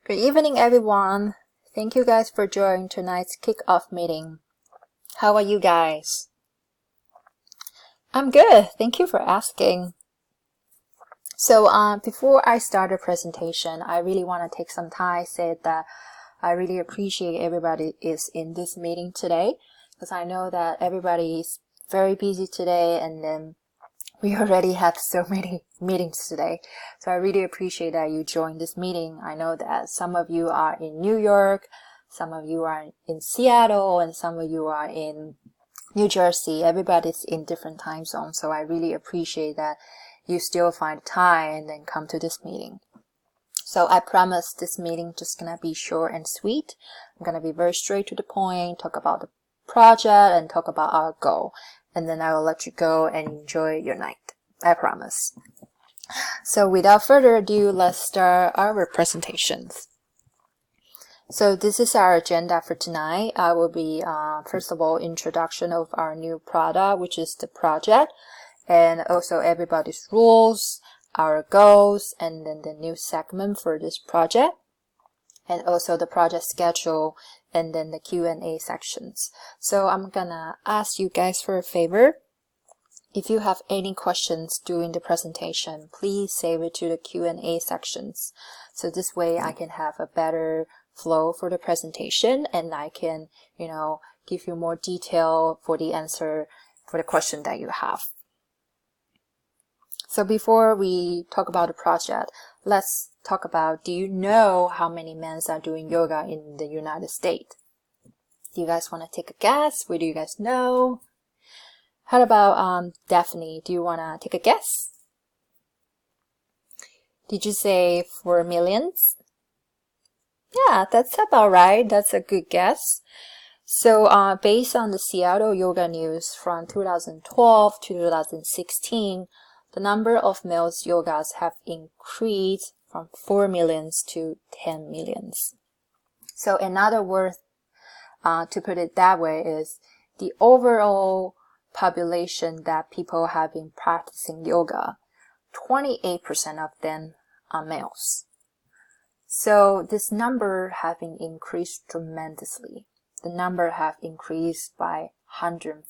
Good evening, everyone. Thank you guys for joining tonight's kickoff meeting. How are you guys? I'm good. Thank you for asking. So before I start the presentation, I really want to take some time to say that I really appreciate everybody is in this meeting today, because I know that everybody is very busy today, and then we already have so many meetings today. So I really appreciate that you joined this meeting. I know that some of you are in New York, some of you are in Seattle, and some of you are in New Jersey. Everybody's in different time zones. So I really appreciate that you still find time and then come to this meeting. So I promise this meeting just gonna be short and sweet. I'm gonna be very straight to the point, talk about the project and talk about our goal. And then I will let you go and enjoy your night. I promise. So without further ado, let's start our presentations. So this is our agenda for tonight. I will be, first of all, introduction of our new product, which is the project, and also everybody's rules, our goals, and then the new segment for this project, and also the project schedule, and then the Q&A sections. So I'm gonna ask you guys for a favor. If you have any questions during the presentation, please save it to the Q&A sections. So this way I can have a better flow for the presentation, and I can, give you more detail for the answer for the question that you have. So before we talk about the project, let's talk about, do you know how many men are doing yoga in the United States? Do you guys want to take a guess? What do you guys know? How about Daphne? Do you want to take a guess? Did you say 4 millions? Yeah, that's about right. That's a good guess. So based on the Seattle Yoga News from 2012 to 2016, the number of males yogas have increased from 4 millions to 10 millions. So another word to put it that way is the overall population that people have been practicing yoga, 28% of them are males. So this number have been increased tremendously. The number have increased by 150%.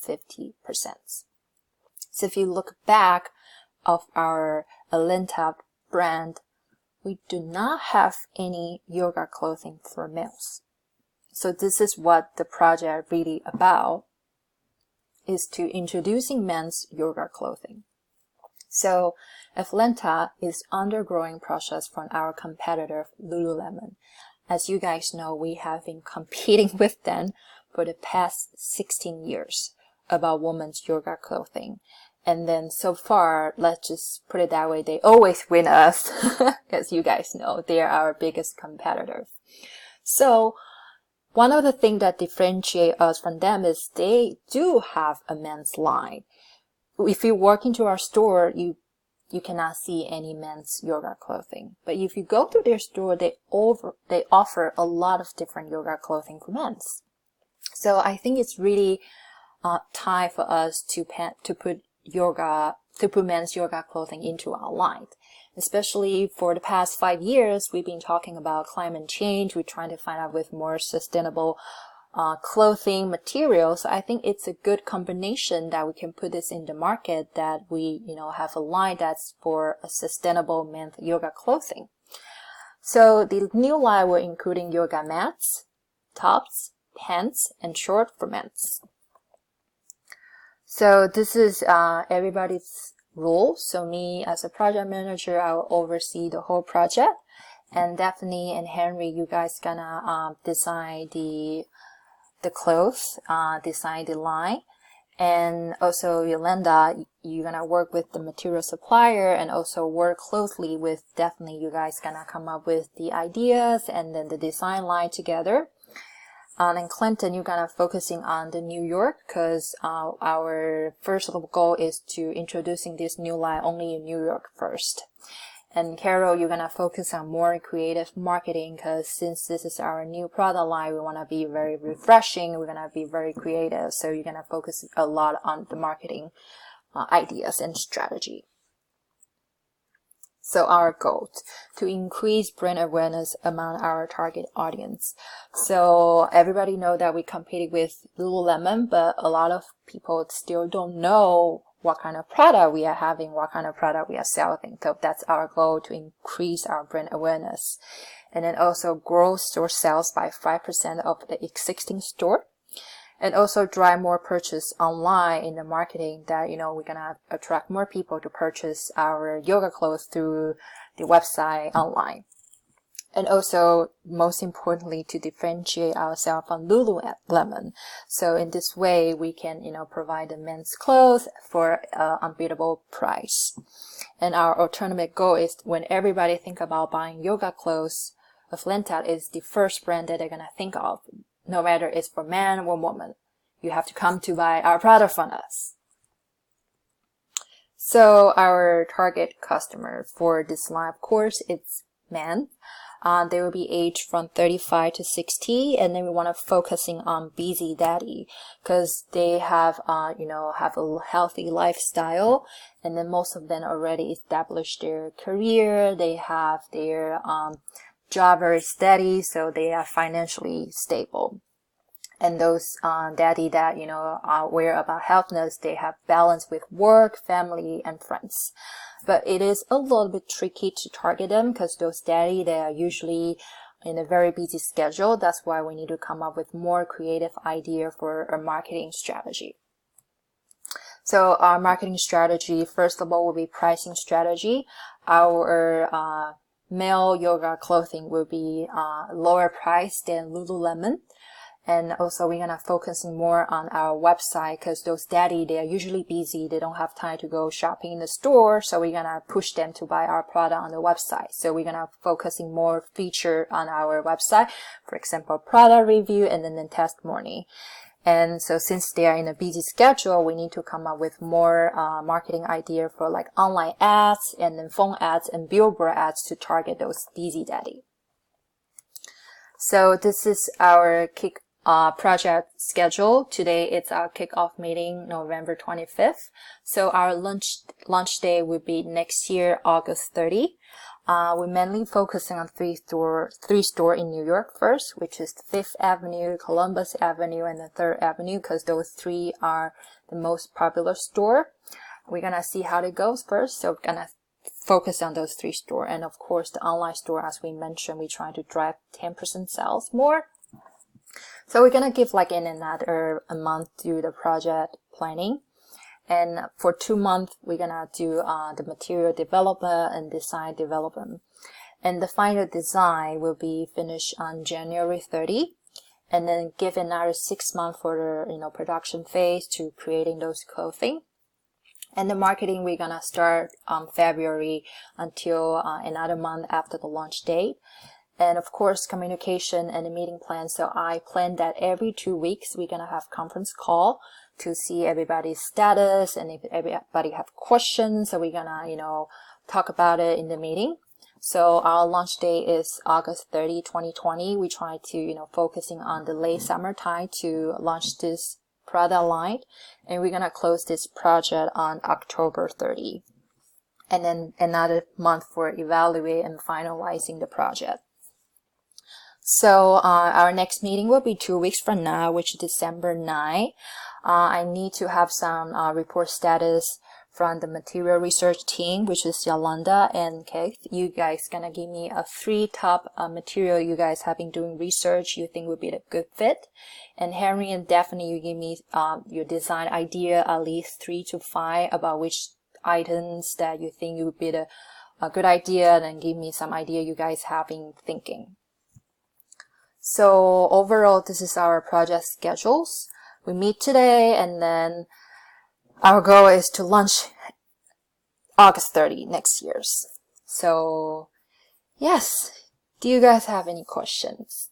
So if you look back of our Alenta brand, we do not have any yoga clothing for males. So this is what the project really about, is to introducing men's yoga clothing. So Alenta is undergoing process from our competitor Lululemon. As you guys know, we have been competing with them for the past 16 years about women's yoga clothing. And then so far, let's just put it that way, they always win us. As you guys know, they are our biggest competitors. So one of the things that differentiate us from them is they do have a men's line. If you walk into our store, you cannot see any men's yoga clothing. But if you go to their store, they offer a lot of different yoga clothing for men's. So I think it's really time for us to put men's yoga clothing into our line. Especially for the past 5 years, we've been talking about climate change. We're trying to find out with more sustainable clothing materials. So I think it's a good combination that we can put this in the market, that we, have a line that's for a sustainable men's yoga clothing. So the new line we're including yoga mats, tops, pants, and shorts for men's. So this is everybody's role. So me as a project manager, I will oversee the whole project. And Daphne and Henry, you guys gonna design the clothes, design the line. And also Yolanda, you're gonna work with the material supplier and also work closely with Daphne. You guys gonna come up with the ideas and then the design line together. And Clinton, you're gonna focusing on the New York, because our first goal is to introducing this new line only in New York first. And Carol, you're gonna focus on more creative marketing, because since this is our new product line, we wanna be very refreshing. We're gonna be very creative. So you're gonna focus a lot on the marketing ideas and strategy. So our goal to increase brand awareness among our target audience. So everybody know that we competed with Lululemon, but a lot of people still don't know what kind of product we are having, what kind of product we are selling. So that's our goal, to increase our brand awareness. And then also grow store sales by 5% of the existing store. And also drive more purchase online in the marketing that, we're gonna attract more people to purchase our yoga clothes through the website online. And also, most importantly, to differentiate ourselves from Lululemon. So in this way, we can, provide the men's clothes for an unbeatable price. And our ultimate goal is, when everybody think about buying yoga clothes, Flintat is the first brand that they're gonna think of. No matter it's for man or woman, you have to come to buy our product from us. So our target customer for this line, of course, it's men. They will be aged from 35 to 60, and then we want to focusing on busy daddy, because they have, have a healthy lifestyle, and then most of them already established their career. They have their job very steady, so they are financially stable. And those daddy that are aware about healthness, they have balance with work, family, and friends. But it is a little bit tricky to target them, because those daddy, they are usually in a very busy schedule. That's why we need to come up with more creative idea for a marketing strategy. So our marketing strategy, first of all, will be pricing strategy. Our male yoga clothing will be lower price than Lululemon. And also we're gonna focus more on our website, because those daddy, they are usually busy. They don't have time to go shopping in the store. So we're gonna push them to buy our product on the website. So we're gonna focusing more feature on our website. For example, product review and then testimony. And so since they are in a busy schedule, we need to come up with more marketing idea for like online ads and then phone ads and billboard ads to target those busy daddy. So this is our project schedule. Today it's our kickoff meeting, November 25th. So our launch day will be next year, August 30. We're mainly focusing on three store in New York first, which is 5th Avenue, Columbus Avenue, and the 3rd Avenue, because those three are the most popular store. We're gonna see how it goes first. So we're gonna focus on those 3 stores. And of course, the online store, as we mentioned, we try to drive 10% sales more. So we're gonna give like another a month to the project planning. And for 2 months, we're gonna do the material development and design development. And the final design will be finished on January 30. And then give another 6 months for the production phase to creating those clothing. And the marketing, we're gonna start on February until another month after the launch date. And of course, communication and the meeting plan. So I plan that every 2 weeks, we're gonna have conference call to see everybody's status, and if everybody have questions, so we're gonna, talk about it in the meeting. So our launch day is August 30, 2020. We try to, focusing on the late summertime to launch this product line. And we're gonna close this project on October 30. And then another month for evaluate and finalizing the project. So our next meeting will be 2 weeks from now, which is December 9. I need to have some report status from the material research team, which is Yolanda and Keith. You guys gonna give me a 3 top material you guys have been doing research you think would be a good fit. And Henry and Daphne, you give me your design idea, at least 3 to 5 about which items that you think would be a good idea, and then give me some idea you guys have been thinking. So overall, this is our project schedules. We meet today, and then our goal is to launch August 30 next year. So yes, do you guys have any questions?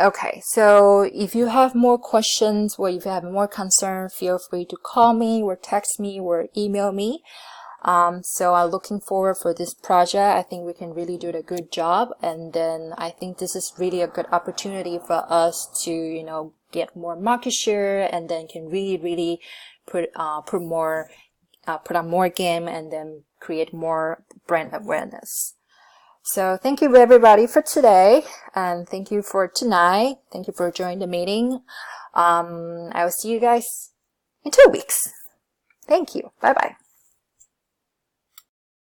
Okay, so if you have more questions or if you have more concern, feel free to call me or text me or email me. So I'm looking forward for this project. I think we can really do a good job. And then I think this is really a good opportunity for us to, get more market share, and then can really put on more game, and then create more brand awareness. So thank you everybody for today, and thank you for tonight. Thank you for joining the meeting. I will see you guys in 2 weeks. Thank you. Bye bye.